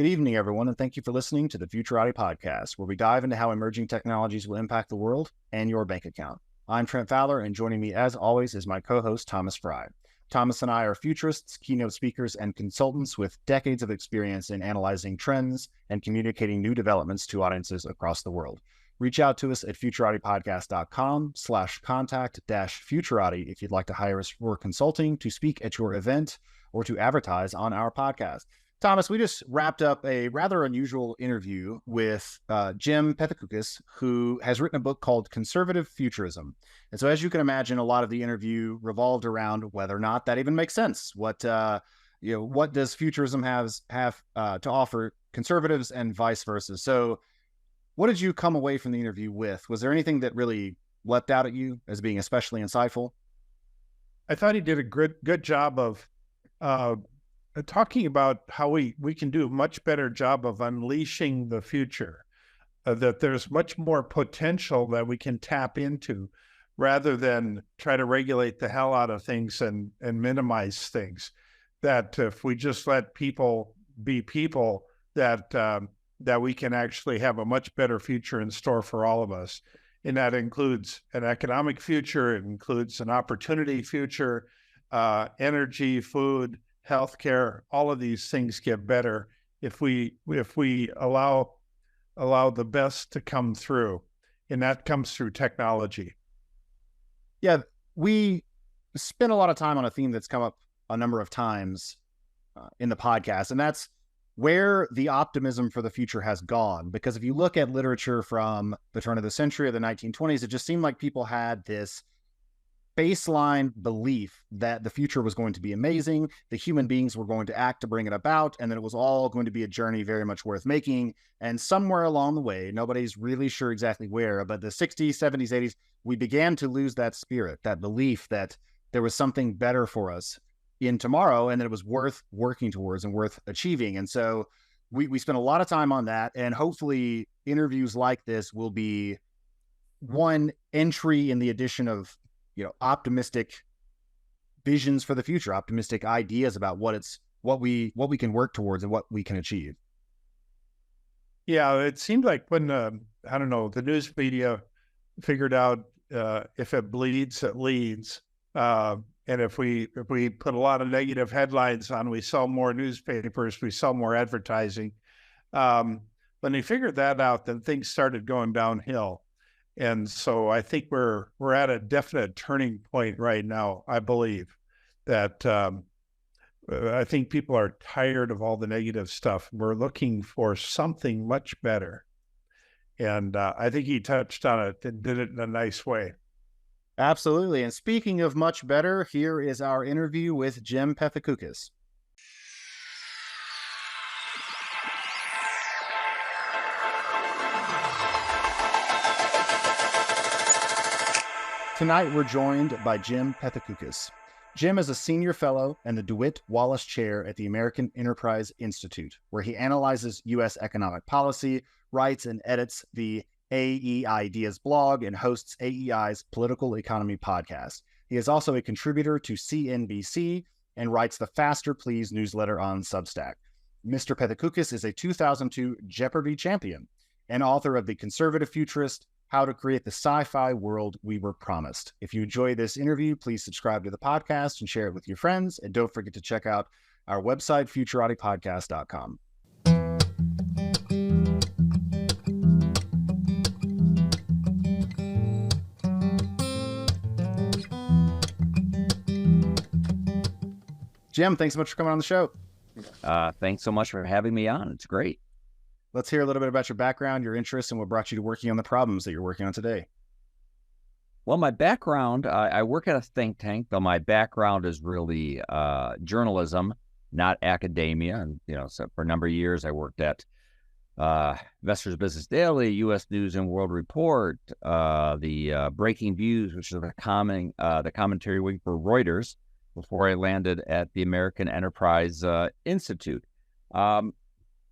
Good evening, everyone, and thank you for listening to the Futurati podcast, where we dive into how emerging technologies will impact the world and your bank account. I'm Trent Fowler, and joining me, as always, is my co-host, Thomas Fry. Thomas and I are futurists, keynote speakers, and consultants with decades of experience in analyzing trends and communicating new developments to across the world. Reach out to us at futuratipodcast.com/contact-futurati if you'd like to hire us for consulting, to speak at your event, or to advertise on our podcast. Thomas, we just wrapped up a rather unusual interview with Jim Pethokoukis, who has written a book called Conservative Futurism. And so, as you can imagine, a lot of the interview revolved around whether or not that even makes sense. What does futurism have to offer conservatives and vice versa? So, what did you come away from the interview with? Was there anything that really leapt out at you as being especially insightful? I thought he did a good job of talking about how we can do a much better job of unleashing the future, that there's much more potential that we can tap into rather than try to regulate the hell out of things and minimize things. That if we just let people be people, that we can actually have a much better future in store for all of us. And that includes an economic future, it includes an opportunity future, energy, food, healthcare. All of these things get better if we allow the best to come through, and that comes through technology. Yeah, we spent a lot of time on a theme that's come up a number of times in the podcast, and that's where the optimism for the future has gone. Because if you look at literature from the turn of the century or the 1920s, it just seemed like people had this baseline belief that the future was going to be amazing, the human beings were going to act to bring it about, and that it was all going to be a journey very much worth making. And somewhere along the way, nobody's really sure exactly where, but the 60s, 70s, 80s, we began to lose that spirit, that belief that there was something better for us in tomorrow and that it was worth working towards and worth achieving. And so we spent a lot of time on that, and hopefully interviews like this will be one entry in the addition of optimistic visions for the future, optimistic ideas about what we can work towards and what we can achieve. Yeah, it seemed like when the news media figured out if it bleeds, it leads, and if we put a lot of negative headlines on, we sell more newspapers, we sell more advertising. When they figured that out, then things started going downhill. And so I think we're at a definite turning point right now. I believe that I think people are tired of all the negative stuff. We're looking for something much better. And I think he touched on it and did it in a nice way. Absolutely. And speaking of much better, here is our interview with Jim Pethokoukis. Tonight, we're joined by Jim Pethokoukis. Jim is a senior fellow and the DeWitt Wallace Chair at the American Enterprise Institute, where he analyzes U.S. economic policy, writes and edits the AEIdeas blog, and hosts AEI's Political Economy podcast. He is also a contributor to CNBC and writes the Faster Please newsletter on Substack. Mr. Pethokoukis is a 2002 Jeopardy champion and author of The Conservative Futurist, How to Create the Sci-Fi World We Were Promised. If you enjoy this interview, please subscribe to the podcast and share it with your friends. And don't forget to check out our website, futuratipodcast.com. Jim, thanks so much for coming on the show. Thanks so much for having me on. It's great. Let's hear a little bit about your background, your interests, and what brought you to working on the problems that you're working on today. Well, my background, I work at a think tank, but my background is really journalism, not academia. And, so for a number of years, I worked at Investors Business Daily, U.S. News and World Report, the Breaking Views, which is the commentary wing for Reuters, before I landed at the American Enterprise Institute.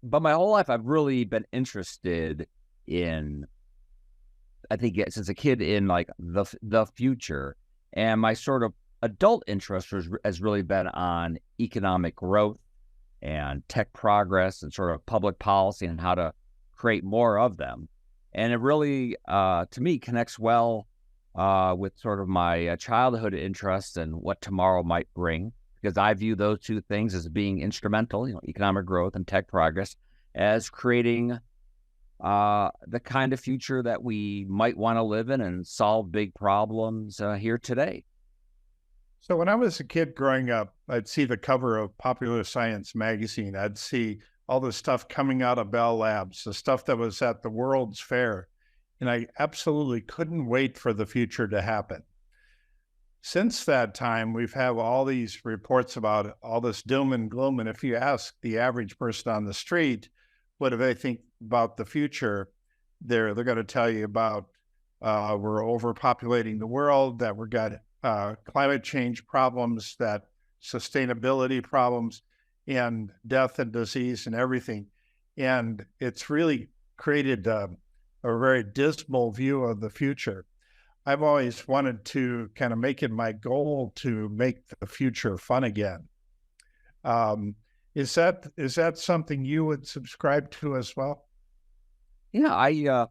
But my whole life, I've really been interested in, I think since a kid, in like the future. And my sort of adult interest has really been on economic growth, and tech progress and sort of public policy and how to create more of them. And it really, to me, connects well with sort of my childhood interest and what tomorrow might bring, because I view those two things as being instrumental, economic growth and tech progress, as creating the kind of future that we might want to live in and solve big problems here today. So when I was a kid growing up, I'd see the cover of Popular Science magazine. I'd see all the stuff coming out of Bell Labs, the stuff that was at the World's Fair. And I absolutely couldn't wait for the future to happen. Since that time, we've had all these reports about all this doom and gloom. And if you ask the average person on the street, what do they think about the future? They're going to tell you about we're overpopulating the world, that we've got climate change problems, that sustainability problems, and death and disease and everything. And it's really created a very dismal view of the future. I've always wanted to kind of make it my goal to make the future fun again. Is that something you would subscribe to as well? Yeah, I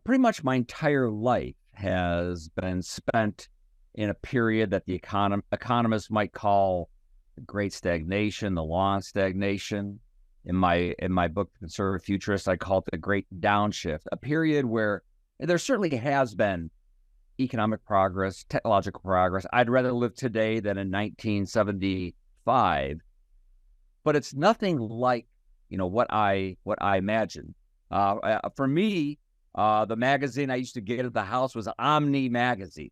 pretty much my entire life has been spent in a period that the economists might call the Great Stagnation, the long stagnation. In my book, Conservative Futurist, I call it the Great Downshift, a period where there certainly has been economic progress, technological progress. I'd rather live today than in 1975, but it's nothing like what I imagined. For me, the magazine I used to get at the house was Omni magazine.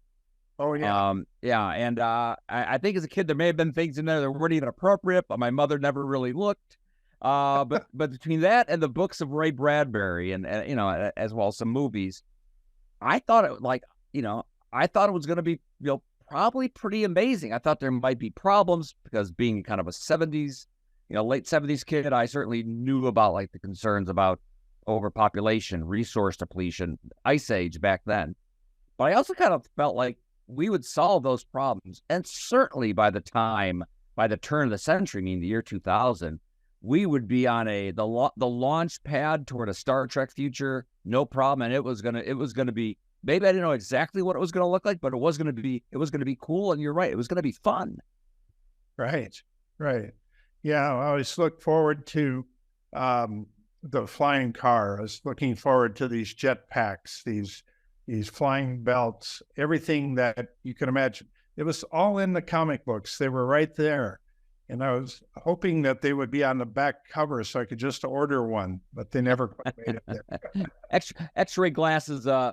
Oh yeah, and I think as a kid there may have been things in there that weren't even appropriate, but my mother never really looked. But between that and the books of Ray Bradbury and as well as some movies, I thought it was going to be probably pretty amazing. I thought there might be problems because being kind of a 70s, late 70s kid, I certainly knew about like the concerns about overpopulation, resource depletion, ice age back then. But I also kind of felt like we would solve those problems. And certainly by the turn of the century, meaning the year 2000, we would be on the launch pad toward a Star Trek future, no problem. And it was gonna be, maybe I didn't know exactly what it was gonna look like, but it was gonna be cool. And you're right, it was gonna be fun. Right. Yeah, I always look forward to the flying car. I was looking forward to these jetpacks, these flying belts, everything that you can imagine. It was all in the comic books. They were right there. And I was hoping that they would be on the back cover so I could just order one, but they never quite made it there. X-ray glasses. Oh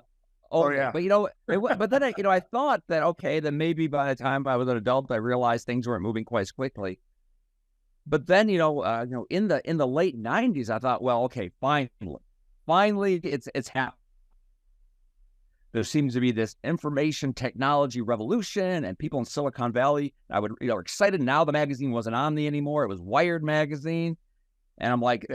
yeah. But then I thought that, okay, then maybe by the time I was an adult, I realized things weren't moving quite as quickly. But then, in the late 90s, I thought, well, okay, finally, it's happening. There seems to be this information technology revolution, and people in Silicon Valley, are excited. Now the magazine wasn't Omni anymore; it was Wired magazine, and I'm like,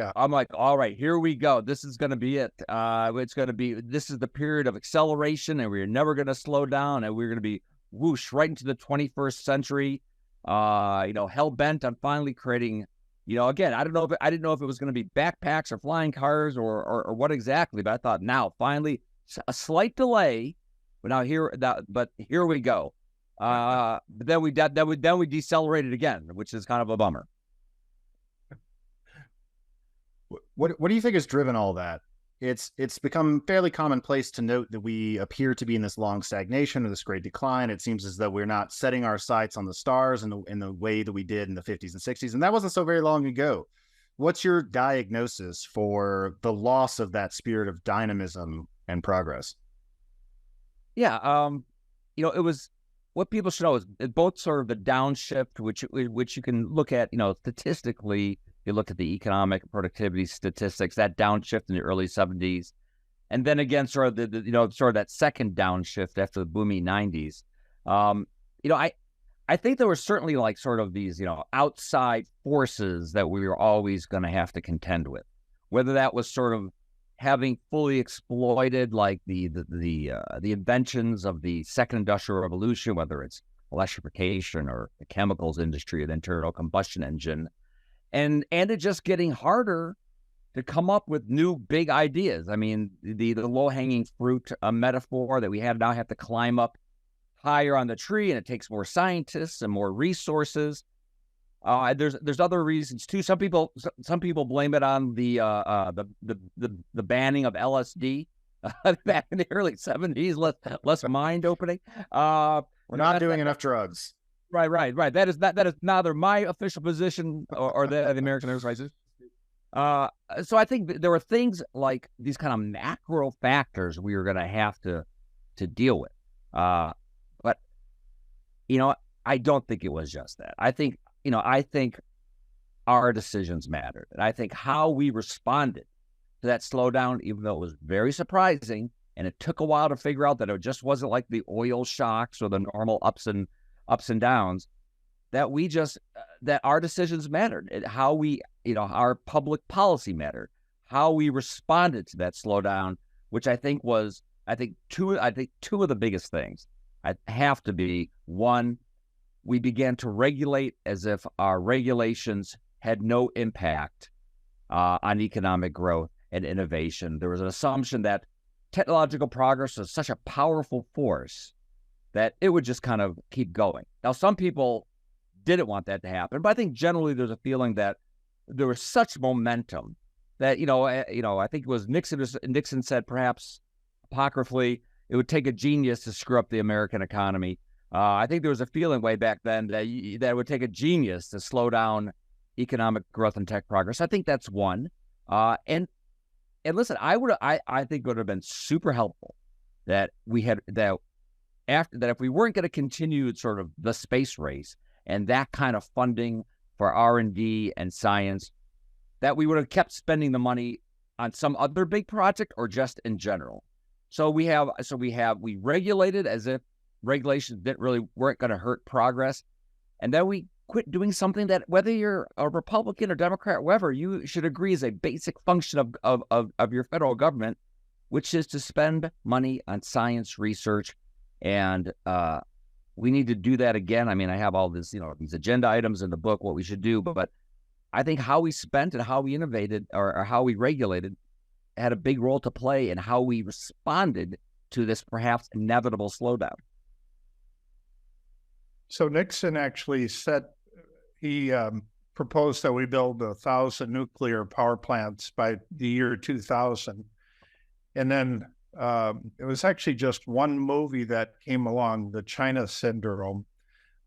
all right, here we go. This is going to be it. This is the period of acceleration, and we're never going to slow down, and we're going to be whoosh right into the 21st century. Hell bent on finally creating. Again, I didn't know if it was going to be backpacks or flying cars or what exactly, but I thought now finally. A slight delay, but here we go. But then we decelerated again, which is kind of a bummer. What do you think has driven all that? It's become fairly commonplace to note that we appear to be in this long stagnation or this great decline. It seems as though we're not setting our sights on the stars in the way that we did in the 50s and 60s, and that wasn't so very long ago. What's your diagnosis for the loss of that spirit of dynamism and progress? Yeah, it was what people should know is both sort of the downshift, which you can look at, statistically. You look at the economic productivity statistics, that downshift in the early 70s, and then again, sort of that second downshift after the booming 90s. I think there were certainly like sort of these, outside forces that we were always going to have to contend with, whether that was sort of having fully exploited like the inventions of the second industrial revolution, whether it's electrification or the chemicals industry or the internal combustion engine, and it's just getting harder to come up with new big ideas. I mean, the low-hanging fruit metaphor that we now have to climb up higher on the tree, and it takes more scientists and more resources. There's other reasons too. Some people blame it on the banning of LSD back in the early 70s, less mind opening. We're not doing enough drugs. Right. That is neither my official position or the American Enterprise. So I think there were things like these kind of macro factors we were going to have to deal with. But I don't think it was just that. I think our decisions mattered, and I think how we responded to that slowdown, even though it was very surprising, and it took a while to figure out that it just wasn't like the oil shocks or the normal ups and downs, that our decisions mattered, how we, our public policy mattered, how we responded to that slowdown, which I think two of the biggest things have to be, one, we began to regulate as if our regulations had no impact on economic growth and innovation. There was an assumption that technological progress was such a powerful force that it would just kind of keep going. Now, some people didn't want that to happen, but I think generally there's a feeling that there was such momentum that, I think it was Nixon said, perhaps apocryphally, it would take a genius to screw up the American economy. I think there was a feeling way back then that it would take a genius to slow down economic growth and tech progress. I think that's one. And listen, I think it would have been super helpful that if we weren't going to continue sort of the space race and that kind of funding for R&D and science, that we would have kept spending the money on some other big project or just in general. So we regulated as if regulations weren't going to hurt progress, and then we quit doing something that, whether you're a Republican or Democrat, whoever, you should agree is a basic function of your federal government, which is to spend money on science research. And we need to do that again. I mean, I have all this, these agenda items in the book, what we should do, but I think how we spent and how we innovated or how we regulated had a big role to play in how we responded to this perhaps inevitable slowdown. So Nixon actually said he proposed that we build 1,000 nuclear power plants by the year 2000. And then it was actually just one movie that came along, the China Syndrome,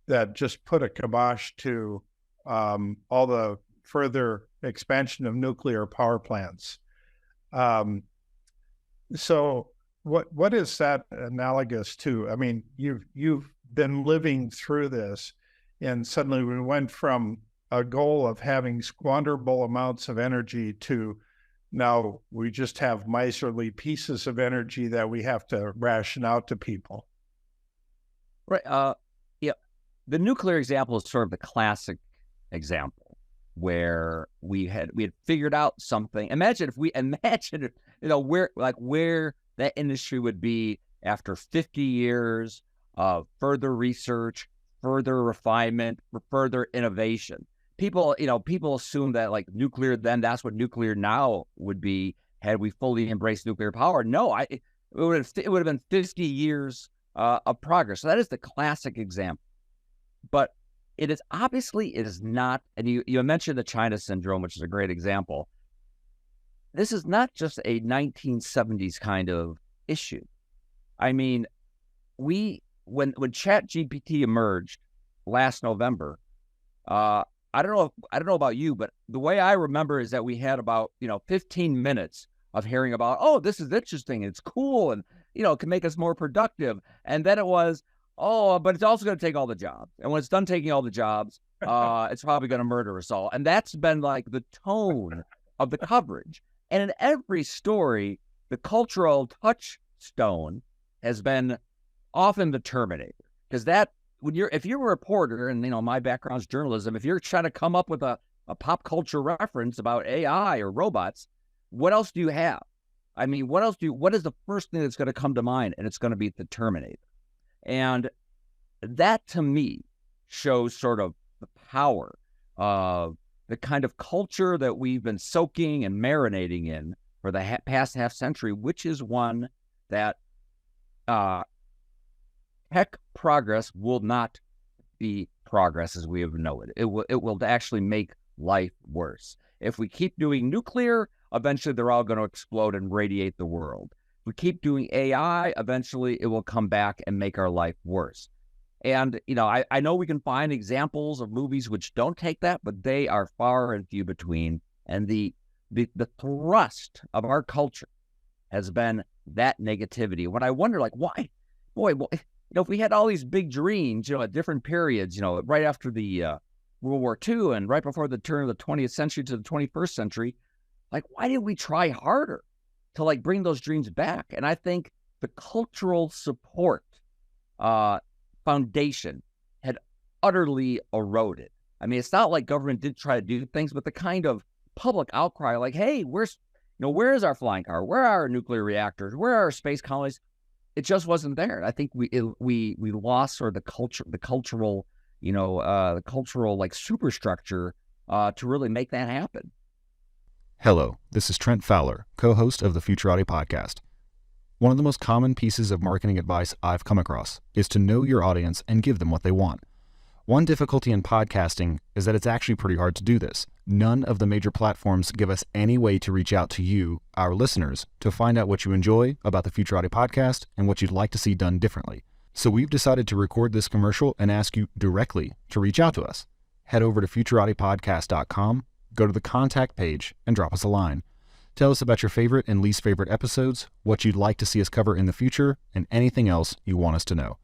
that just put a kibosh to all the further expansion of nuclear power plants. So what is that analogous to? I mean, you've been living through this, and suddenly we went from a goal of having squanderable amounts of energy to now we just have miserly pieces of energy that we have to ration out to people. Right. Yeah. The nuclear example is sort of the classic example where we had figured out something. Imagine where that industry would be after 50 years of further research, further refinement, further innovation. People assume that like nuclear then, that's what nuclear now would be had we fully embraced nuclear power. No, it would have been 50 years of progress. So that is the classic example. But it is not, and you mentioned the China Syndrome, which is a great example. This is not just a 1970s kind of issue. I mean, when ChatGPT emerged last November, I don't know about you, but the way I remember is that we had about 15 minutes of hearing about, oh, this is interesting, it's cool, and it can make us more productive. And then it was, oh, but it's also going to take all the jobs. And when it's done taking all the jobs, it's probably going to murder us all. And that's been like the tone of the coverage. And in every story, the cultural touchstone has been often the Terminator, because if you're a reporter, and my background's journalism, if you're trying to come up with a pop culture reference about AI or robots, what else do you have? I mean, what is the first thing that's going to come to mind? And it's going to be the Terminator. And that to me shows sort of the power of the kind of culture that we've been soaking and marinating in for the past half century, which is one that tech progress will not be progress as we have known it. It will actually make life worse. If we keep doing nuclear, eventually they're all going to explode and radiate the world. If we keep doing AI, eventually it will come back and make our life worse. And, I know we can find examples of movies which don't take that, but they are far and few between. And the thrust of our culture has been that negativity. When I wonder, why? Boy, if we had all these big dreams, at different periods, right after the World War II and right before the turn of the 20th century to the 21st century, why didn't we try harder to bring those dreams back? And I think the cultural support foundation had utterly eroded. I mean, it's not like government didn't try to do things, but the kind of public outcry, hey, where is our flying car? Where are our nuclear reactors? Where are our space colonies? It just wasn't there. I think we lost sort of the cultural superstructure to really make that happen. Hello, this is Trent Fowler, co-host of the Futurati podcast. One of the most common pieces of marketing advice I've come across is to know your audience and give them what they want. One difficulty in podcasting is that it's actually pretty hard to do this. None of the major platforms give us any way to reach out to you, our listeners, to find out what you enjoy about the Futurati podcast and what you'd like to see done differently. So we've decided to record this commercial and ask you directly to reach out to us. Head over to futuratipodcast.com, go to the contact page, and drop us a line. Tell us about your favorite and least favorite episodes, what you'd like to see us cover in the future, and anything else you want us to know.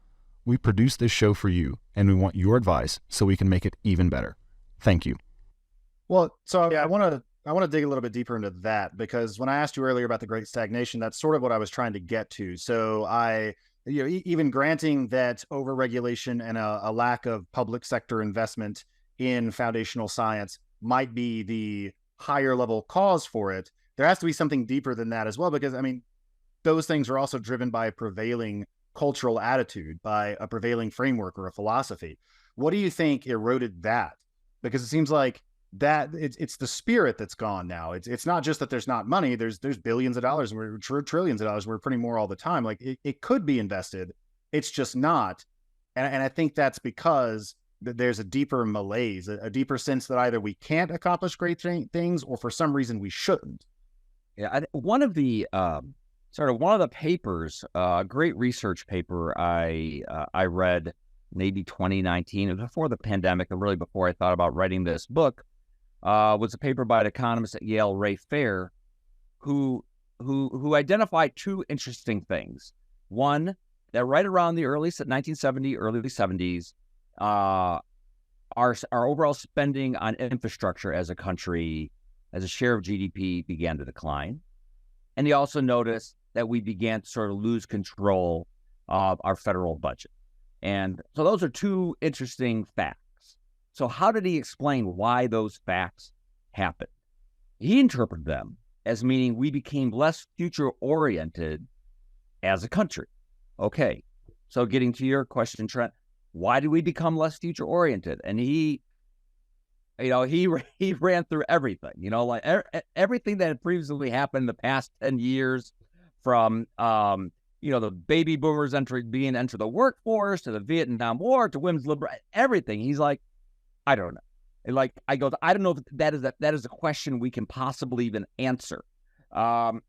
We produce this show for you, and we want your advice so we can make it even better. Thank you. Well, so I want to dig a little bit deeper into that, because when I asked you earlier about the Great Stagnation, that's sort of what I was trying to get to. So even granting that overregulation and a lack of public sector investment in foundational science might be the higher level cause for it, there has to be something deeper than that as well, because those things are also driven by a prevailing cultural attitude, by a prevailing framework or a philosophy. What do you think eroded that? Because it seems like that it's the spirit that's gone now. It's not just that there's not money. There's billions of dollars and trillions of dollars. We're printing more all the time. It could be invested. It's just not. And I think that's because there's a deeper malaise, a deeper sense that either we can't accomplish great things or for some reason we shouldn't. Yeah, one of the papers, a great research paper I read maybe 2019, it was before the pandemic and really before I thought about writing this book, was a paper by an economist at Yale, Ray Fair, who identified two interesting things. One, that right around the early 70s, our overall spending on infrastructure as a country, as a share of GDP, began to decline. And he also noticed that we began to sort of lose control of our federal budget. And so those are two interesting facts. So how did he explain why those facts happened? He interpreted them as meaning we became less future-oriented as a country. Okay, so getting to your question, Trent, why did we become less future-oriented? And he ran through everything, everything that had previously happened in the past 10 years, from the baby boomers enter the workforce, to the Vietnam War, to women's liberation, everything. He's like, I don't know. I don't know if that is a question we can possibly even answer. I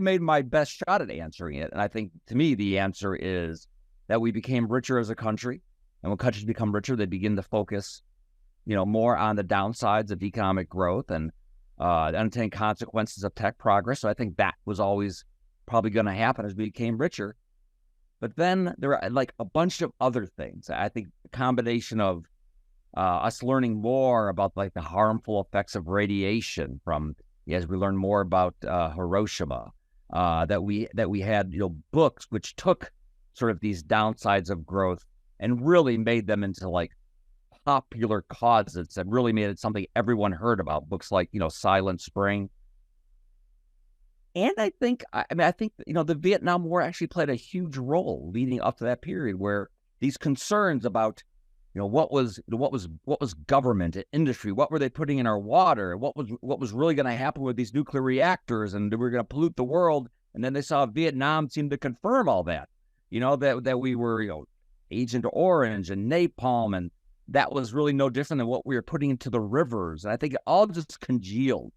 made my best shot at answering it, and I think to me the answer is that we became richer as a country, and when countries become richer, they begin to focus more on the downsides of economic growth and the unintended consequences of tech progress. So I think that was always probably going to happen as we became richer. But then there are a bunch of other things. I think the combination of us learning more about the harmful effects of radiation as we learn more about Hiroshima, that we had books which took sort of these downsides of growth and really made them into popular causes that really made it something everyone heard about. Books like Silent Spring. And I think the Vietnam War actually played a huge role leading up to that period, where these concerns about what was government, industry, what were they putting in our water, what was really going to happen with these nuclear reactors, and we were going to pollute the world. And then they saw Vietnam seemed to confirm all that, that we were, Agent Orange and napalm, and that was really no different than what we were putting into the rivers. And I think it all just congealed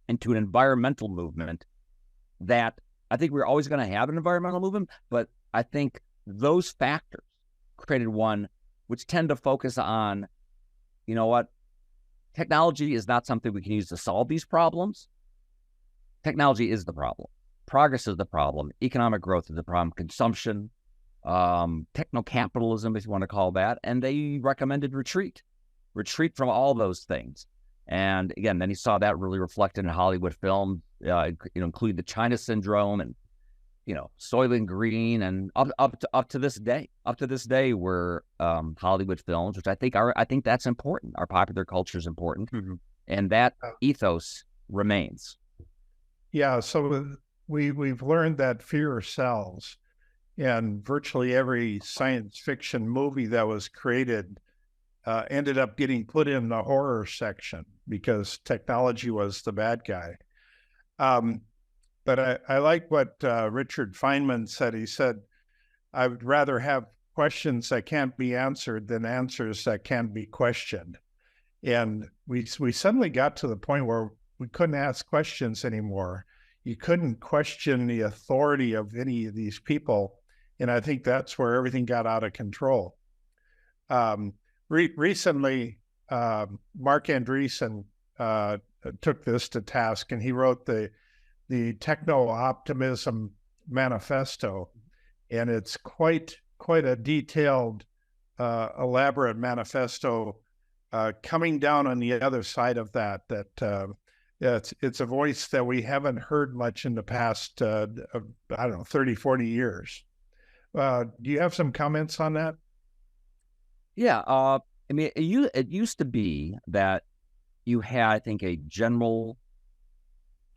into an environmental movement that I think we're always going to have an environmental movement, but I think those factors created one which tend to focus on, technology is not something we can use to solve these problems. Technology is the problem. Progress is the problem. Economic growth is the problem. Consumption, techno-capitalism, if you want to call that. And they recommended retreat from all those things. And again, then you saw that really reflected in Hollywood film, including the China Syndrome and, Soylent Green, and up to this day, we're Hollywood films, which I think that's important. Our popular culture is important, and that ethos remains. Yeah, so we've learned that fear sells, and virtually every science fiction movie that was created ended up getting put in the horror section because technology was the bad guy. But I like what Richard Feynman said. He said, I would rather have questions that can't be answered than answers that can't be questioned. And we suddenly got to the point where we couldn't ask questions anymore. You couldn't question the authority of any of these people. And I think that's where everything got out of control. Recently, Mark Andreessen took this to task, and he wrote the Techno-Optimism Manifesto, and it's quite a detailed, elaborate manifesto coming down on the other side of that. It's a voice that we haven't heard much in the past, 30, 40 years. Do you have some comments on that? Yeah, it used to be that you had, I think, a general,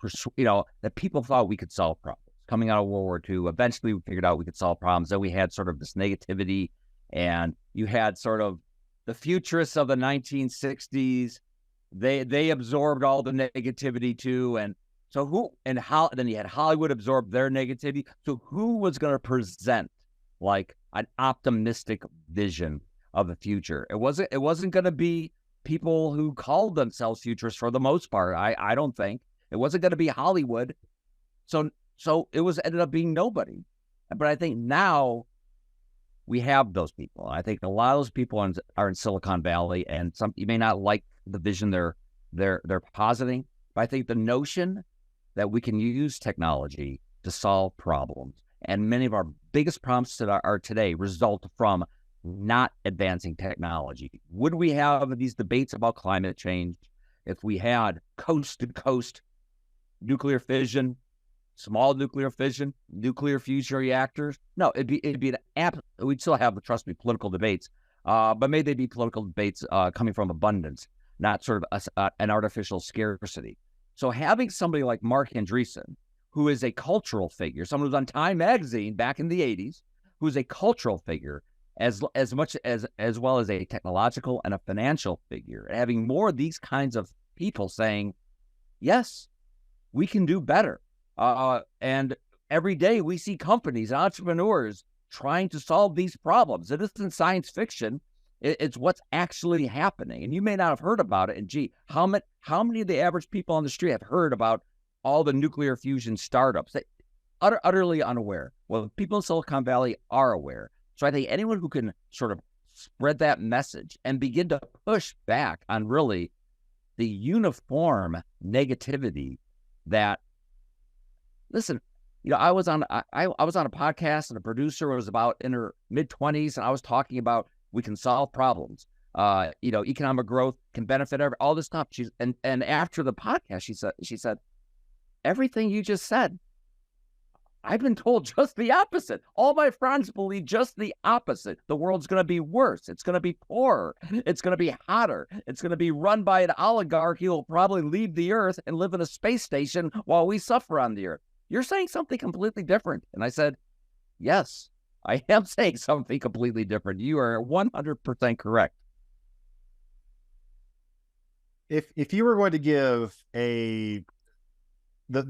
that people thought we could solve problems. Coming out of World War II, eventually we figured out we could solve problems. Then we had sort of this negativity, and you had sort of the futurists of the 1960s. They absorbed all the negativity too, and so then you had Hollywood absorb their negativity. So who was going to present like an optimistic vision of the future? It wasn't going to be people who called themselves futurists for the most part. I don't think it wasn't going to be Hollywood. So it ended up being nobody. But I think now we have those people. I think a lot of those people are in Silicon Valley, and you may not like the vision they're positing, but I think the notion that we can use technology to solve problems, and many of our biggest problems that are today result from not advancing technology. Would we have these debates about climate change if we had coast-to-coast nuclear fission, small nuclear fission, nuclear fusion reactors? No, we'd still have, trust me, political debates, but may they be political debates coming from abundance, not sort of an artificial scarcity. So having somebody like Mark Andreessen, who is a cultural figure, someone who's on Time magazine back in the 80s, who's a cultural figure, as well as a technological and a financial figure, and having more of these kinds of people saying, yes, we can do better. And every day we see companies, entrepreneurs trying to solve these problems. It isn't science fiction. It's what's actually happening. And you may not have heard about it. And gee, how many of the average people on the street have heard about all the nuclear fusion startups? They utterly unaware. Well, people in Silicon Valley are aware. So I think anyone who can sort of spread that message and begin to push back on really the uniform negativity that, listen, I was on a podcast, and a producer was about in her mid-20s, and I was talking about we can solve problems. Economic growth can benefit all this stuff. And after the podcast, she said, everything you just said, I've been told just the opposite. All my friends believe just the opposite. The world's going to be worse. It's going to be poorer. It's going to be hotter. It's going to be run by an oligarchy who will probably leave the earth and live in a space station while we suffer on the earth. You're saying something completely different. And I said, yes, I am saying something completely different. You are 100% correct. If you were going to give the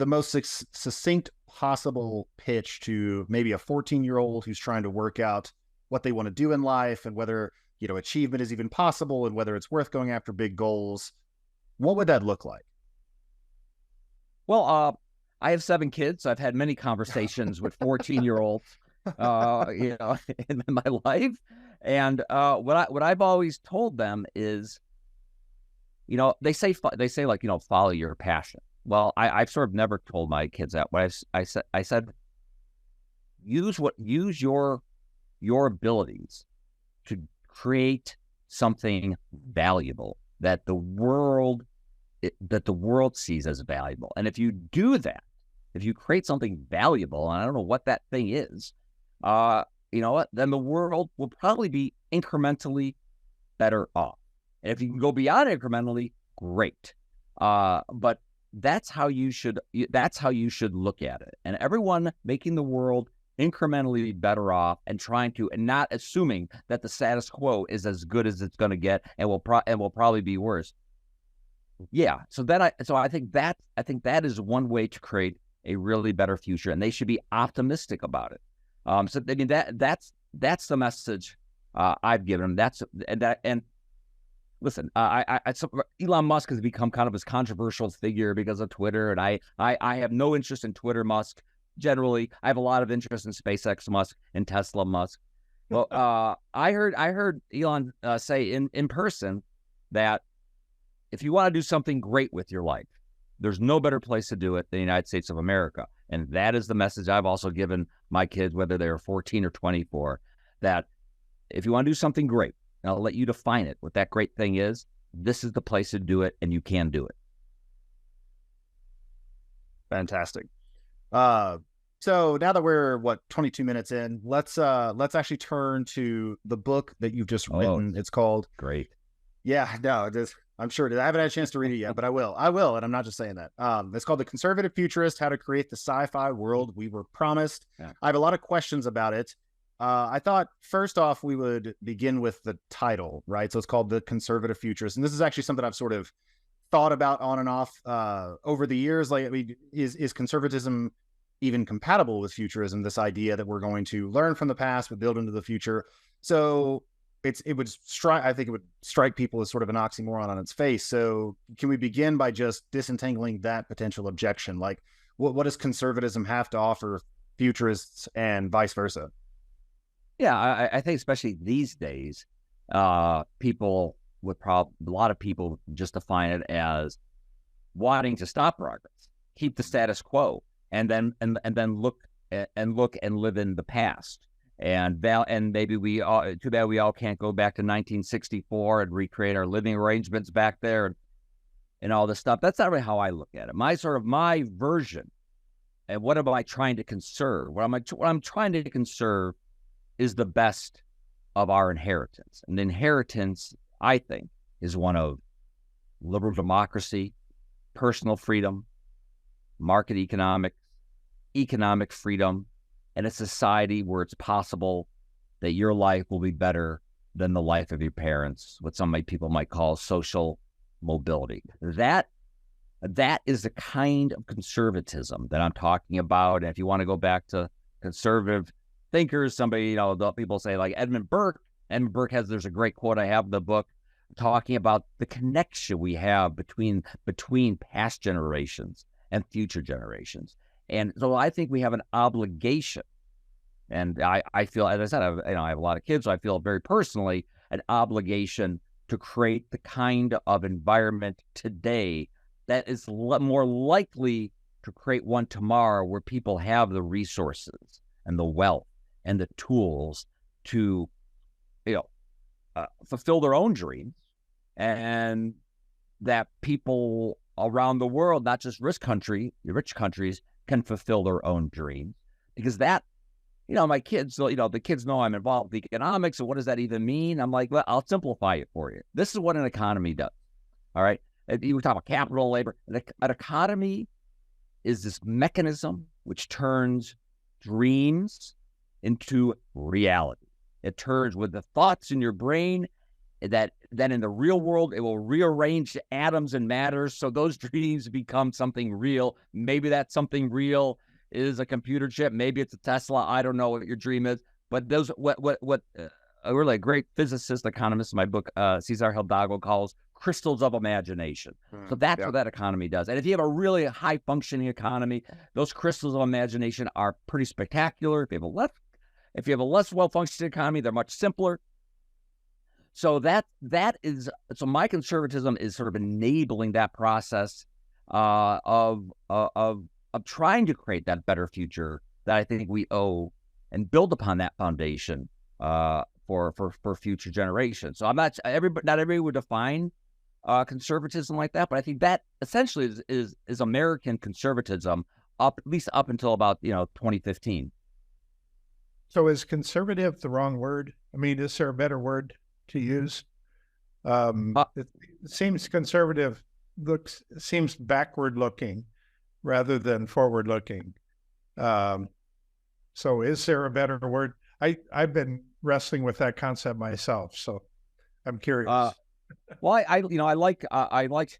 most succinct possible pitch to maybe a 14-year-old who's trying to work out what they want to do in life and whether, achievement is even possible and whether it's worth going after big goals, what would that look like? Well, I have 7 kids. So I've had many conversations with 14-year-olds, in my life. And what I've always told them is, they say follow your passion. Well, I've sort of never told my kids that. But I said, use your abilities to create something valuable that the world sees as valuable. And if you do that, if you create something valuable, and I don't know what that thing is, then the world will probably be incrementally better off. And if you can go beyond incrementally, great. But that's how you should look at it. And everyone making the world incrementally better off and not assuming that the status quo is as good as it's going to get and will probably be worse. Yeah. So I think that is one way to create a really better future, and they should be optimistic about it. So I mean that's the message I've given them. And listen, Elon Musk has become kind of this controversial figure because of Twitter, and I have no interest in Twitter Musk. Generally, I have a lot of interest in SpaceX Musk and Tesla Musk. Well, I heard Elon say in person that if you want to do something great with your life, there's no better place to do it than the United States of America. And that is the message I've also given my kids, whether they're 14 or 24, that if you want to do something great, and I'll let you define it, what that great thing is, this is the place to do it, and you can do it. Fantastic. So now that we're 22 minutes in, let's actually turn to the book that you've just written. It's called Great. Yeah, no, I'm sure I haven't had a chance to read it yet, but I will. And I'm not just saying that. It's called The Conservative Futurist: How to Create the Sci-Fi World We Were Promised. Yeah. I have a lot of questions about it. I thought first off we would begin with the title, right? So it's called The Conservative Futurist, and this is actually something I've sort of thought about on and off over the years. Like, I mean, is conservatism even compatible with futurism? This idea that we're going to learn from the past but build into the future. So I think it would strike people as sort of an oxymoron on its face. So can we begin by just disentangling that potential objection? Like, what does conservatism have to offer futurists and vice versa? Yeah, I think especially these days, a lot of people just define it as wanting to stop progress, keep the status quo, and then look and live in the past. And maybe too bad we all can't go back to 1964 and recreate our living arrangements back there and all this stuff. That's not really how I look at it. My version, and what am I trying to conserve? What I'm trying to conserve is the best of our inheritance. And the inheritance, I think, is one of liberal democracy, personal freedom, market economics, economic freedom, and a society where it's possible that your life will be better than the life of your parents, what some people might call social mobility. That is the kind of conservatism that I'm talking about. And if you want to go back to conservative thinkers, people say like Edmund Burke. Edmund Burke there's a great quote I have in the book talking about the connection we have between past generations and future generations. And so I think we have an obligation, and I feel, as I said, I have a lot of kids, so I feel very personally an obligation to create the kind of environment today that is more likely to create one tomorrow where people have the resources and the wealth and the tools to, fulfill their own dreams, and that people around the world, not just rich countries, can fulfill their own dreams. Because that, my kids, the kids know I'm involved with economics. So what does that even mean? I'm like, well, I'll simplify it for you. This is what an economy does. All right. You talk about capital, labor. An economy is this mechanism which turns dreams into reality. It turns with the thoughts in your brain that in the real world, it will rearrange atoms and matter. So those dreams become something real. Maybe that something real is a computer chip. Maybe it's a Tesla. I don't know what your dream is. But those, a really great physicist, economist in my book, Cesar Hidalgo, calls crystals of imagination. So that's what that economy does. And if you have a really high functioning economy, those crystals of imagination are pretty spectacular. If you have a less well functioning economy, they're much simpler. So so my conservatism is sort of enabling that process of trying to create that better future that I think we owe and build upon that foundation for future generations. So not everybody would define conservatism like that, but I think that essentially is American conservatism at least up until about 2015. So is conservative the wrong word? I mean, is there a better word to use? It seems conservative seems backward looking rather than forward looking. So is there a better word? I've been wrestling with that concept myself, so I'm curious. Well, I like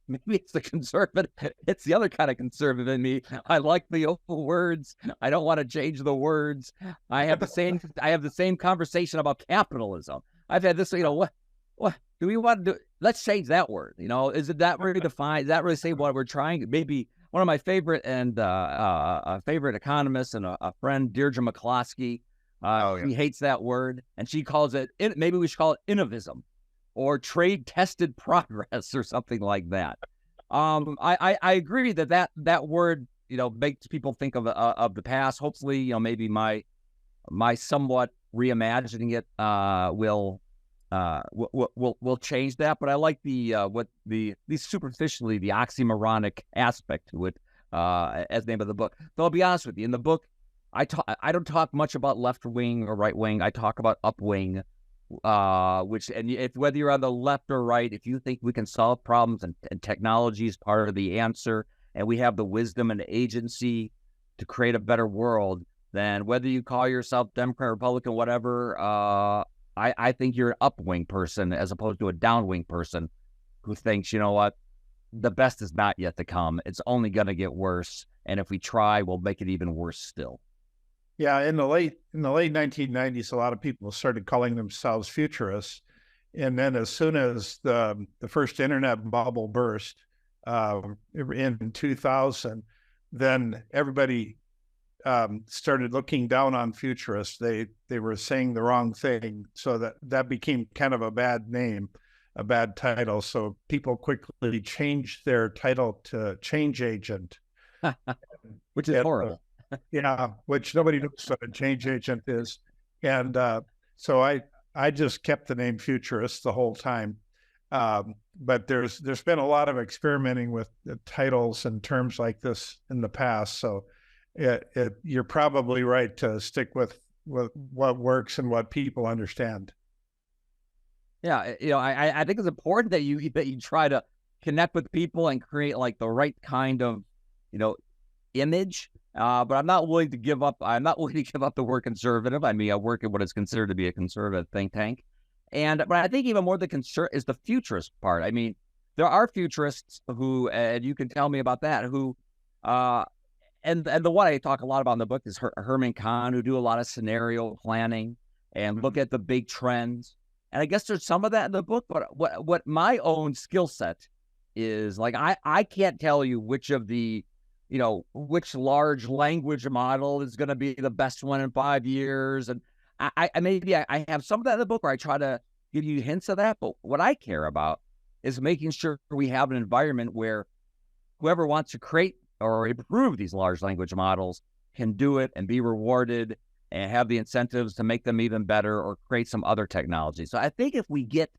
maybe it's the conservative. It's the other kind of conservative in me. I like the old words. I don't want to change the words. I have the same conversation about capitalism. I've had this. What do we want to do? Let's change that word. Is it that really defined? Does that really say what we're trying? Maybe one of my favorite and favorite economists and a friend, Deirdre McCloskey. She hates that word, and she calls it. Maybe we should call it innovism, or trade-tested progress, or something like that. I agree that word, makes people think of the past. Hopefully, maybe my somewhat reimagining it will change that. But I like the superficially the oxymoronic aspect to it as the name of the book. Though I'll be honest with you, in the book, I don't talk much about left wing or right wing. I talk about upwing. Whether you're on the left or right, if you think we can solve problems and technology is part of the answer, and we have the wisdom and agency to create a better world, then whether you call yourself Democrat, Republican, whatever, I think you're an upwing person as opposed to a downwing person who thinks, the best is not yet to come. It's only going to get worse, and if we try, we'll make it even worse still. Yeah, in the late 1990s, a lot of people started calling themselves futurists, and then as soon as the first internet bubble burst in 2000, then everybody started looking down on futurists. They were saying the wrong thing, so that became kind of a bad name, a bad title. So people quickly changed their title to change agent, which is horrible. Which nobody knows what a change agent is. And so I just kept the name futurist the whole time. But there's been a lot of experimenting with the titles and terms like this in the past. So you're probably right to stick with what works and what people understand. Yeah, I think it's important that you try to connect with people and create like the right kind of image. But I'm not willing to give up. I'm not willing to give up the word conservative. I mean, I work at what is considered to be a conservative think tank, but I think even more is the futurist part. I mean, there are futurists who, and you can tell me about that, who, and the one I talk a lot about in the book is Herman Kahn, who do a lot of scenario planning and look at the big trends. And I guess there's some of that in the book. But what my own skill set is, like, I can't tell you which of the which large language model is going to be the best one in 5 years. And I have some of that in the book where I try to give you hints of that. But what I care about is making sure we have an environment where whoever wants to create or improve these large language models can do it and be rewarded and have the incentives to make them even better or create some other technology. So I think if we get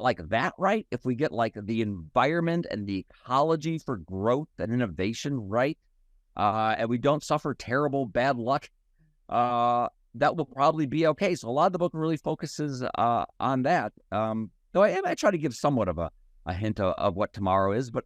like that right, if we get like the environment and the ecology for growth and innovation right, and we don't suffer terrible bad luck, that will probably be okay. So a lot of the book really focuses on that. Though I try to give somewhat of a hint of what tomorrow is, but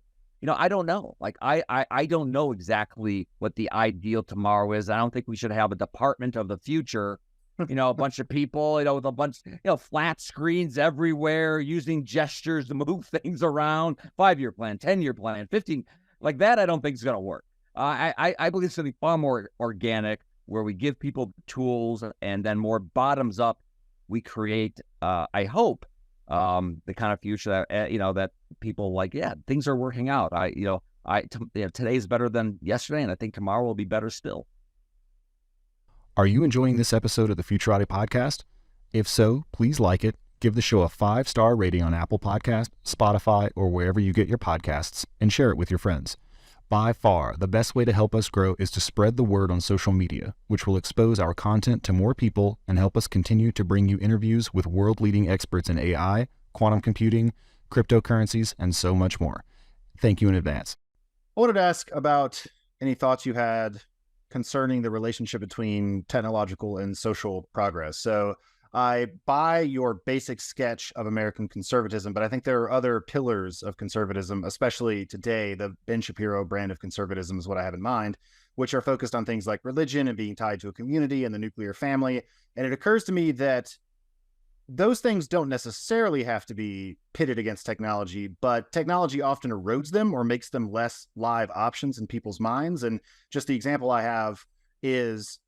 I don't know. Like, I don't know exactly what the ideal tomorrow is. I don't think we should have a department of the future, a bunch of people, with a bunch, flat screens everywhere, using gestures to move things around, 5-year plan, 10-year plan, 15, like that. I don't think is going to work. I believe it's going to be far more organic, where we give people tools, and then more bottoms up, we create, I hope, the kind of future that, that people like, yeah, things are working out. Today's better than yesterday, and I think tomorrow will be better still. Are you enjoying this episode of the Futurati podcast? If so, please like it, give the show a 5-star rating on Apple Podcast, Spotify, or wherever you get your podcasts, and share it with your friends. By far, the best way to help us grow is to spread the word on social media, which will expose our content to more people and help us continue to bring you interviews with world-leading experts in AI, quantum computing, cryptocurrencies, and so much more. Thank you in advance. I wanted to ask about any thoughts you had concerning the relationship between technological and social progress. So I buy your basic sketch of American conservatism, but I think there are other pillars of conservatism, especially today. The Ben Shapiro brand of conservatism is what I have in mind, which are focused on things like religion and being tied to a community and the nuclear family. And it occurs to me that those things don't necessarily have to be pitted against technology, but technology often erodes them or makes them less live options in people's minds. And just the example I have is,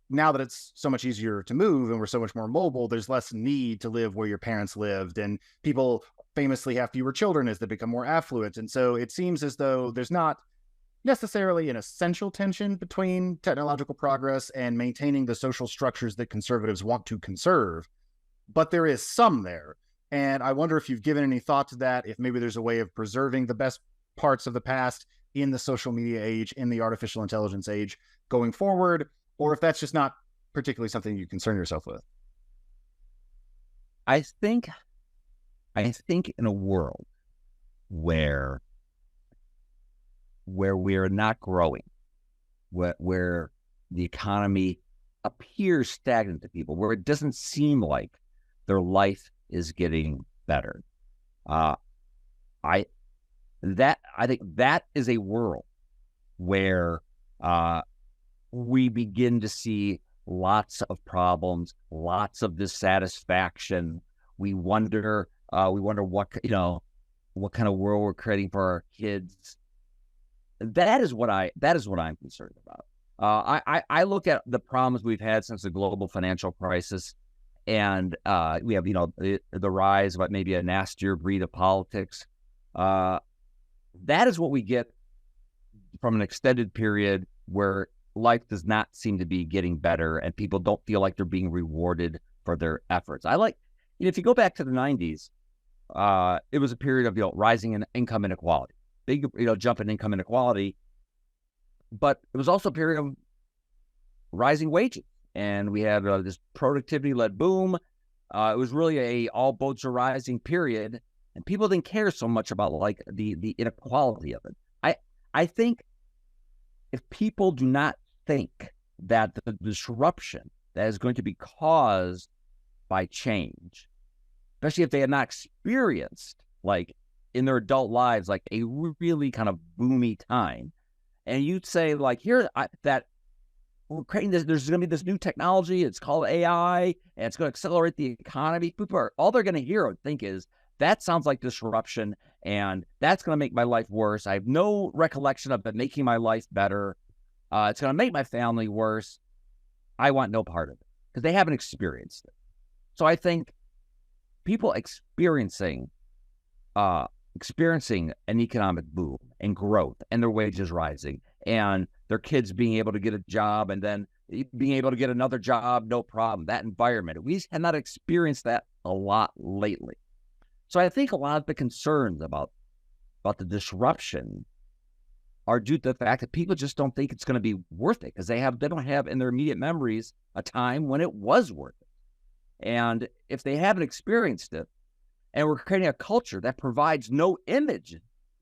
now that it's so much easier to move and we're so much more mobile, there's less need to live where your parents lived. And people famously have fewer children as they become more affluent. And so it seems as though there's not necessarily an essential tension between technological progress and maintaining the social structures that conservatives want to conserve, but there is some there. And I wonder if you've given any thought to that, if maybe there's a way of preserving the best parts of the past in the social media age, in the artificial intelligence age going forward, or if that's just not particularly something you concern yourself with. I think in a world where we're not growing, where the economy appears stagnant to people, where it doesn't seem like their life is getting better, I think that is a world where we begin to see lots of problems, lots of dissatisfaction. We wonder what kind of world we're creating for our kids. That is what I'm concerned about. I look at the problems we've had since the global financial crisis, and we have the rise of maybe a nastier breed of politics. That is what we get from an extended period where life does not seem to be getting better and people don't feel like they're being rewarded for their efforts. If you go back to the 90s, it was a period of rising in income inequality, big jump in income inequality, but it was also a period of rising wages, and we had this productivity-led boom. It was really a all boats are rising period, and people didn't care so much about the inequality of it. I think if people do not think that the disruption that is going to be caused by change, especially if they have not experienced in their adult lives a really kind of boomy time, and you'd say that we're creating this, there's going to be this new technology, it's called AI, and it's going to accelerate the economy. People all they're going to hear or think is, that sounds like disruption, and that's going to make my life worse. I have no recollection of it making my life better. It's going to make my family worse. I want no part of it, because they haven't experienced it. So I think people experiencing an economic boom and growth and their wages rising and their kids being able to get a job and then being able to get another job, no problem, that environment. We have not experienced that a lot lately. So I think a lot of the concerns about the disruption are due to the fact that people just don't think it's going to be worth it, because they don't have in their immediate memories a time when it was worth it. And if they haven't experienced it, and we're creating a culture that provides no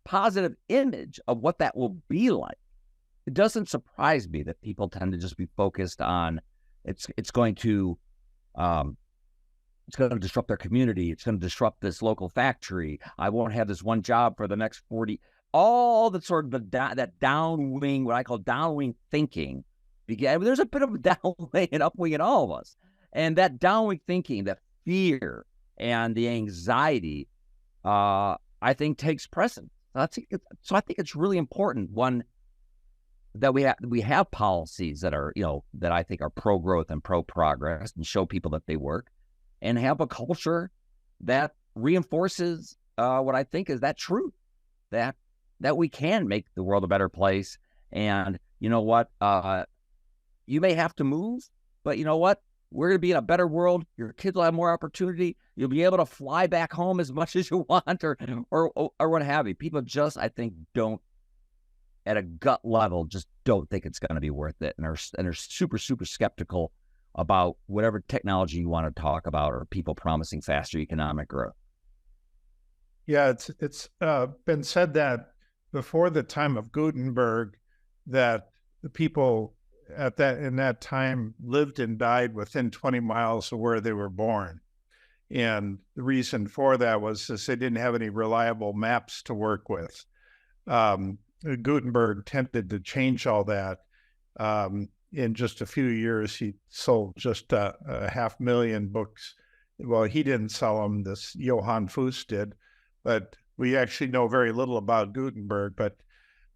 positive image of what that will be like, it doesn't surprise me that people tend to just be focused on it's going to disrupt their community. It's going to disrupt this local factory. I won't have this one job for the next all the sort of that downwing, what I call downwing thinking, began. There's a bit of a downwing and upwing in all of us, and that downwing thinking, that fear and the anxiety, I think takes precedence. So I think it's really important, one, that we have policies that are, that I think are pro-growth and pro-progress and show people that they work, and have a culture that reinforces what I think is that truth, that we can make the world a better place. And you know what? You may have to move, but you know what? We're going to be in a better world. Your kids will have more opportunity. You'll be able to fly back home as much as you want, or what have you. People just, I think, don't, at a gut level, just don't think it's going to be worth it, and are super, super skeptical about whatever technology you want to talk about, or people promising faster economic growth. Yeah, it's been said that before the time of Gutenberg, that the people in that time lived and died within 20 miles of where they were born. And the reason for that was they didn't have any reliable maps to work with. Gutenberg tended to change all that. In just a few years, he sold just a 500,000 books. Well, he didn't sell them, this Johann Fuss did, but we actually know very little about Gutenberg.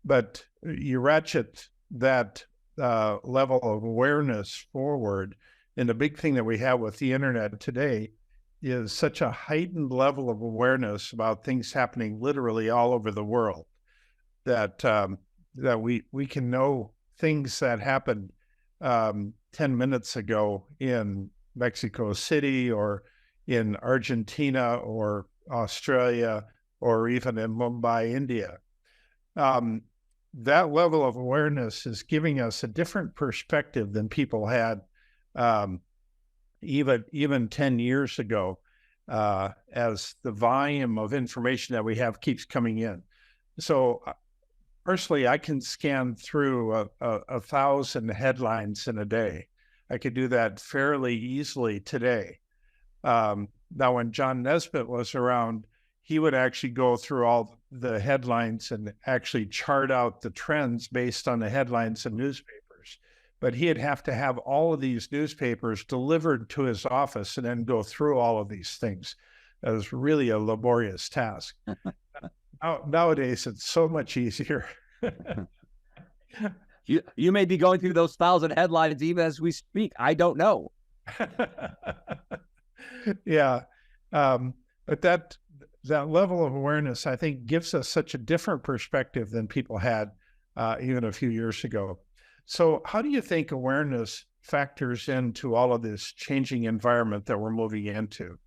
But you ratchet that level of awareness forward, and the big thing that we have with the internet today is such a heightened level of awareness about things happening literally all over the world, that we can know things that happened 10 minutes ago in Mexico City, or in Argentina, or Australia, or even in Mumbai, India. That level of awareness is giving us a different perspective than people had even 10 years ago, as the volume of information that we have keeps coming in. So personally, I can scan through 1,000 headlines in a day. I could do that fairly easily today. Now, when John Nesbitt was around, he would actually go through all the headlines and actually chart out the trends based on the headlines in newspapers. But he'd have to have all of these newspapers delivered to his office and then go through all of these things. That was really a laborious task. Nowadays, it's so much easier. You may be going through those 1,000 headlines even as we speak. I don't know. Yeah. But that level of awareness, I think, gives us such a different perspective than people had even a few years ago. So how do you think awareness factors into all of this changing environment that we're moving into?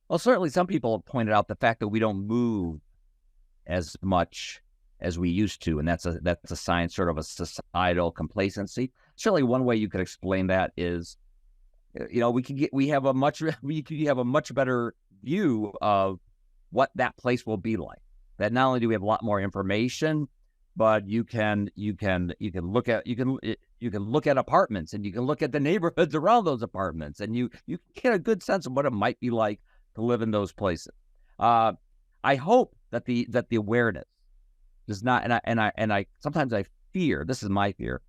Well, certainly some people have pointed out the fact that we don't move as much as we used to, and that's a sign, sort of a societal complacency. Certainly one way you could explain that is, we have a much better view of what that place will be like. That not only do we have a lot more information, but you can look at apartments, and you can look at the neighborhoods around those apartments, and you get a good sense of what it might be like to live in those places. I hope that the awareness does not, and I sometimes I fear, this is my fear,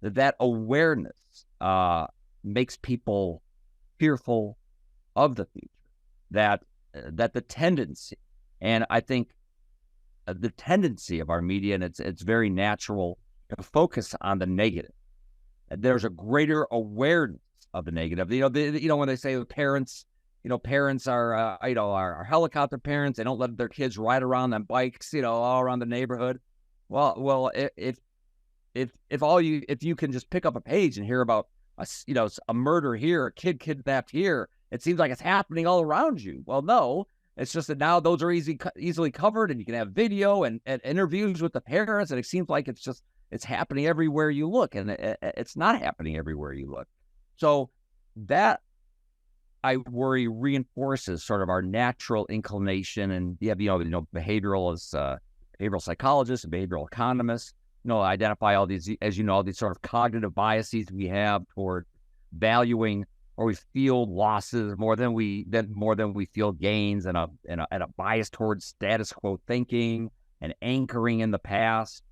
that awareness makes people fearful of the future. That the tendency, and I think the tendency of our media, and it's very natural to focus on the negative. There's a greater awareness of the negative. When they say parents are helicopter parents, they don't let their kids ride around on bikes, all around the neighborhood. Well, if you can just pick up a page and hear about a murder here, a kid kidnapped here, it seems like it's happening all around you. Well, no, it's just that now those are easily covered, and you can have video and interviews with the parents, and it seems like it's happening everywhere you look, and it's not happening everywhere you look. So that, I worry, reinforces sort of our natural inclination, and you have behavioral psychologists and behavioral economists identify all these, as all these sort of cognitive biases we have toward valuing, or we feel losses more than we feel gains, and a bias towards status quo thinking, and anchoring in the past,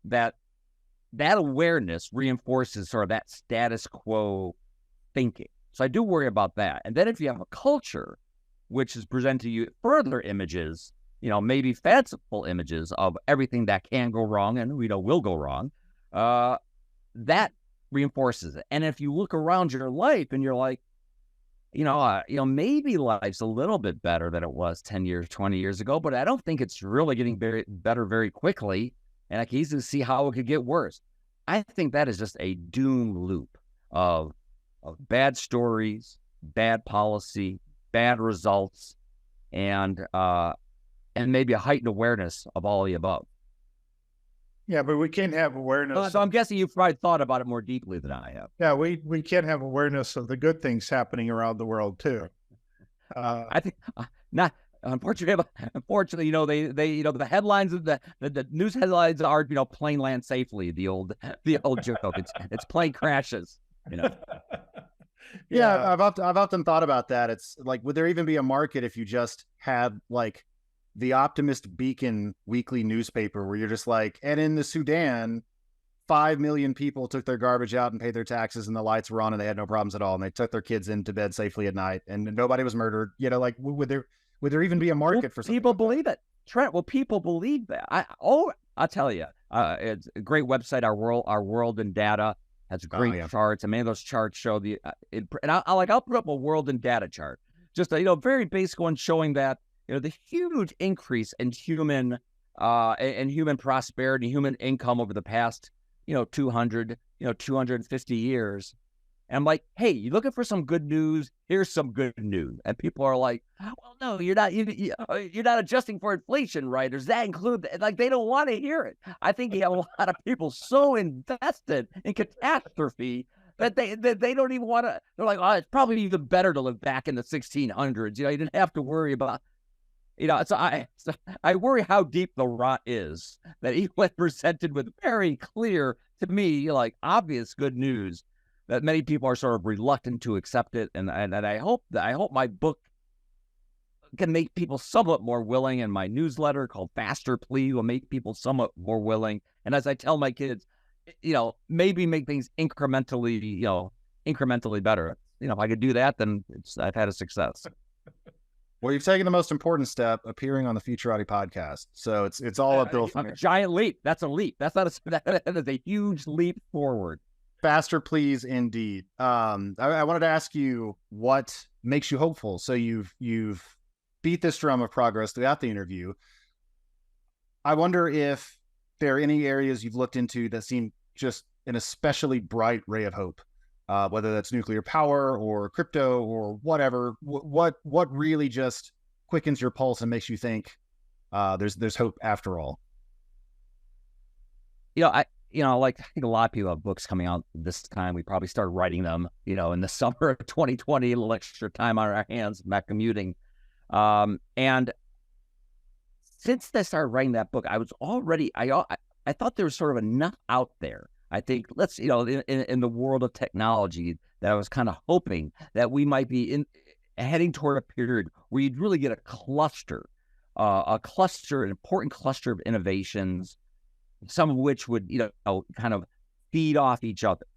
that awareness reinforces sort of that status quo thinking. So I do worry about that. And then if you have a culture which is presenting you further images, maybe fanciful images of everything that can go wrong and will go wrong, that reinforces it. And if you look around your life and you're like, maybe life's a little bit better than it was 10 years, 20 years ago, but I don't think it's really getting better very quickly. And I can easily see how it could get worse. I think that is just a doom loop of bad stories, bad policy, bad results, and maybe a heightened awareness of all the above. Yeah, but we can't have awareness. So I'm guessing you've probably thought about it more deeply than I have. Yeah, we can't have awareness of the good things happening around the world too. I think not. Unfortunately, they the headlines of the news headlines are plane land safely. The old joke. It's plane crashes. Yeah, I've often thought about that. It's like, would there even be a market if you just had like the Optimist Beacon weekly newspaper where you're just like, and in the Sudan, 5 million people took their garbage out and paid their taxes and the lights were on and they had no problems at all. And they took their kids into bed safely at night and nobody was murdered. Like, would there even be a market for something? People believe it, Trent. Well, people believe that. I'll tell you, it's a great website. Our World in Data has great charts. And many of those charts show I'll put up a World in Data chart, just a very basic one showing that the huge increase in human prosperity, human income over the past 250 years. And I'm like, hey, you looking for some good news? Here's some good news. And people are like, well, no, you're not adjusting for inflation, right? Does that include like they don't want to hear it? I think you have a lot of people so invested in catastrophe that they don't even want to. They're like, oh, it's probably even better to live back in the 1600s. You didn't have to worry about. So I worry how deep the rot is that even when presented with very clear, to me, like obvious good news, that many people are sort of reluctant to accept it. And I hope my book can make people somewhat more willing, and my newsletter called Faster Please will make people somewhat more willing. And as I tell my kids, maybe make things incrementally better. If I could do that, then I've had a success. Well, you've taken the most important step, appearing on the Futurati podcast. So it's all uphill from here. Giant leap. That's a leap. That is a huge leap forward. Faster, please, indeed. I wanted to ask you what makes you hopeful. So you've beat this drum of progress throughout the interview. I wonder if there are any areas you've looked into that seem just an especially bright ray of hope. Whether that's nuclear power or crypto or whatever, what really just quickens your pulse and makes you think there's hope after all? I think a lot of people have books coming out this time. We probably started writing them, in the summer of 2020, a little extra time on our hands, not commuting. And since I started writing that book, I was already, I thought there was sort of enough out there. I think in the world of technology that I was kind of hoping that we might be heading toward a period where you'd really get an important cluster of innovations, some of which would, kind of feed off each other.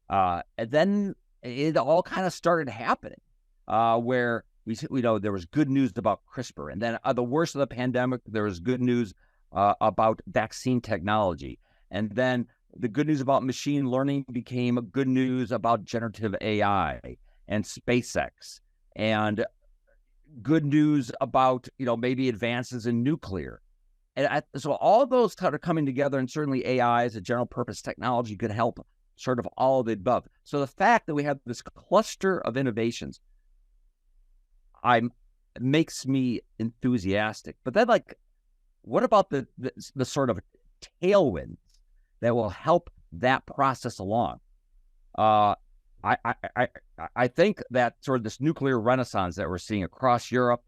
And then it all kind of started happening, where there was good news about CRISPR. And then the worst of the pandemic, there was good news about vaccine technology. And then the good news about machine learning became good news about generative AI and SpaceX, and good news about, maybe advances in nuclear. And so all those started coming together, and certainly AI as a general purpose technology could help sort of all of the above. So the fact that we have this cluster of innovations makes me enthusiastic. But then, what about the sort of tailwind that will help that process along? I think that sort of this nuclear renaissance that we're seeing across Europe,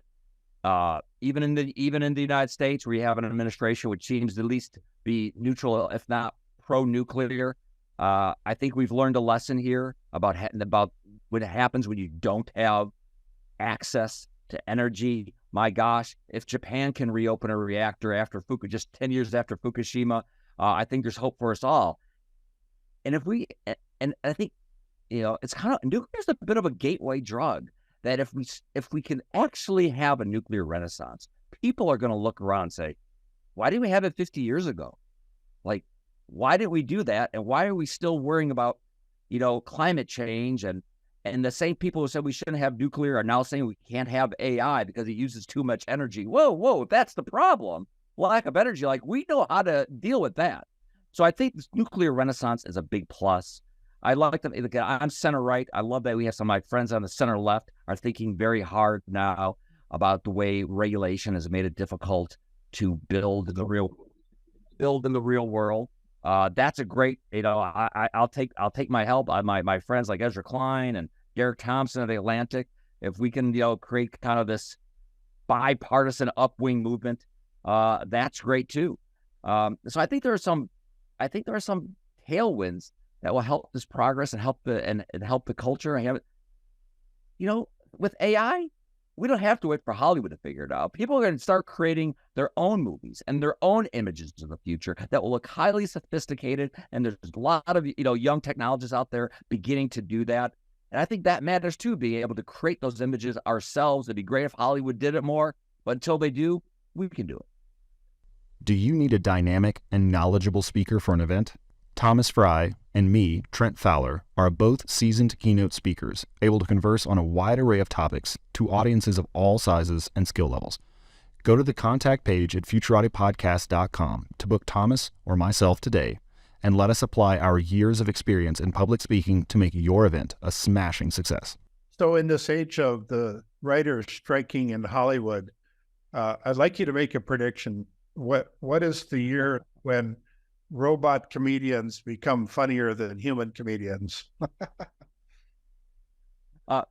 even in the United States, where you have an administration which seems to at least be neutral, if not pro-nuclear. I think we've learned a lesson here about what happens when you don't have access to energy my gosh, if Japan can reopen a reactor after just 10 years after Fukushima, I think there's hope for us all. And I think, it's kind of, nuclear is a bit of a gateway drug that if we can actually have a nuclear renaissance, people are going to look around and say, why didn't we have it 50 years ago? Like, why didn't we do that? And why are we still worrying about, climate change? And the same people who said we shouldn't have nuclear are now saying we can't have AI because it uses too much energy. Whoa, if that's the problem, lack of energy, like we know how to deal with that. So I think this nuclear renaissance is a big plus. I like them. I'm center right. I love that we have some of my friends on the center left are thinking very hard now about the way regulation has made it difficult to build in the real world. That's a great, I'll take my help. My friends like Ezra Klein and Derek Thompson of the Atlantic. If we can, create kind of this bipartisan upwing movement, that's great too. So I think there are some tailwinds that will help this progress and help the culture. With AI, we don't have to wait for Hollywood to figure it out. People are going to start creating their own movies and their own images of the future that will look highly sophisticated. And there's a lot of, young technologists out there beginning to do that. And I think that matters too, being able to create those images ourselves. It'd be great if Hollywood did it more, but until they do, we can do it. Do you need a dynamic and knowledgeable speaker for an event? Thomas Fry and me, Trent Fowler, are both seasoned keynote speakers, able to converse on a wide array of topics to audiences of all sizes and skill levels. Go to the contact page at futuratiepodcast.com to book Thomas or myself today, and let us apply our years of experience in public speaking to make your event a smashing success. So in this age of the writers striking in Hollywood, I'd like you to make a prediction. What is the year when robot comedians become funnier than human comedians? I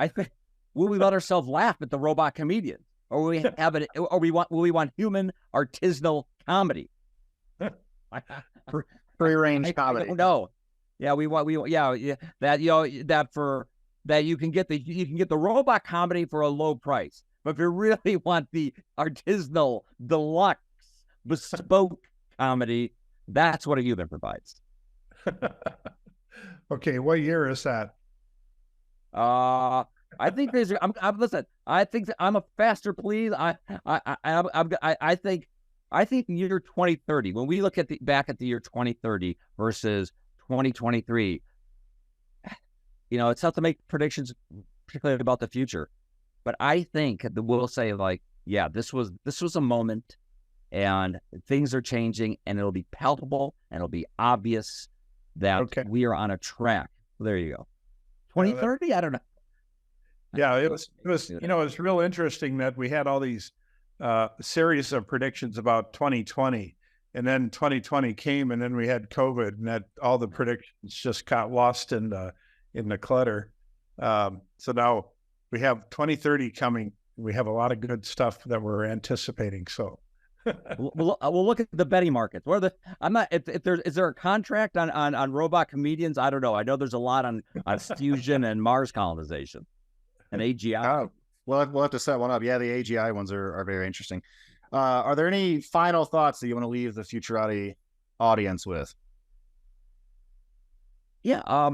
think, will we let ourselves laugh at the robot comedian, or will we have it? Or will we want human artisanal comedy? Free range comedy. I don't know. Yeah, that you can get the robot comedy for a low price. But if you really want the artisanal, deluxe, bespoke comedy, that's what a human provides. Okay, what year is that? I think listen. I think I'm a faster, please. I think the year 2030. When we look back at the year 2030 versus 2023, it's tough to make predictions, particularly about the future. But I think that we'll say, this was a moment, and things are changing, and it'll be palpable, and it'll be obvious that we are on a track. There you go. 2030? I don't know. Yeah, it was it's real interesting that we had all these series of predictions about 2020, and then 2020 came, and then we had COVID, and that all the predictions just got lost in the clutter. So now we have 2030 coming. We have a lot of good stuff that we're anticipating. So we'll look at the betting markets. Is there a contract on robot comedians? I don't know. I know there's a lot on fusion and Mars colonization and AGI. We'll have to set one up. Yeah, the AGI ones are very interesting. Are there any final thoughts that you want to leave the Futurati audience with? Yeah.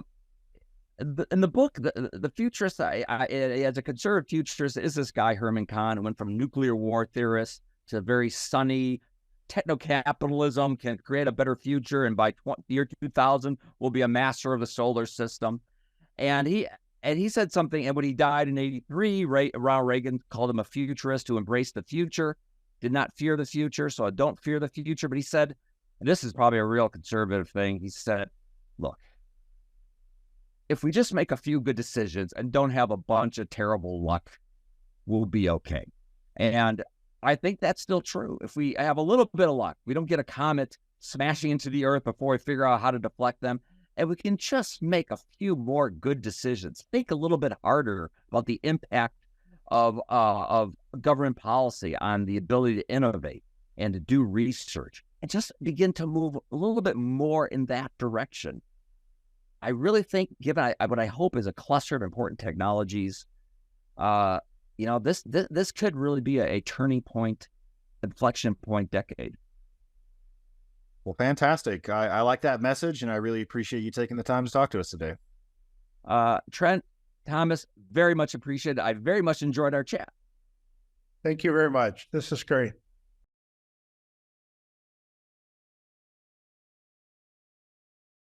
In the book, the futurist, as a conservative futurist, is this guy, Herman Kahn, who went from nuclear war theorist to very sunny techno-capitalism can create a better future, and by the year 2000, we'll be a master of the solar system. And he said something, and when he died in 1983, Ronald Reagan called him a futurist who embraced the future, did not fear the future, so I don't fear the future. But he said, and this is probably a real conservative thing, he said, look, if we just make a few good decisions and don't have a bunch of terrible luck, we'll be okay. And I think that's still true. If we have a little bit of luck, we don't get a comet smashing into the earth before we figure out how to deflect them, and we can just make a few more good decisions, think a little bit harder about the impact of government policy on the ability to innovate and to do research, and just begin to move a little bit more in that direction. I really think, given what I hope is a cluster of important technologies, this could really be a turning point, inflection point decade. Well, fantastic. I like that message, and I really appreciate you taking the time to talk to us today. Trent, Thomas, very much appreciated. I very much enjoyed our chat. Thank you very much. This is great.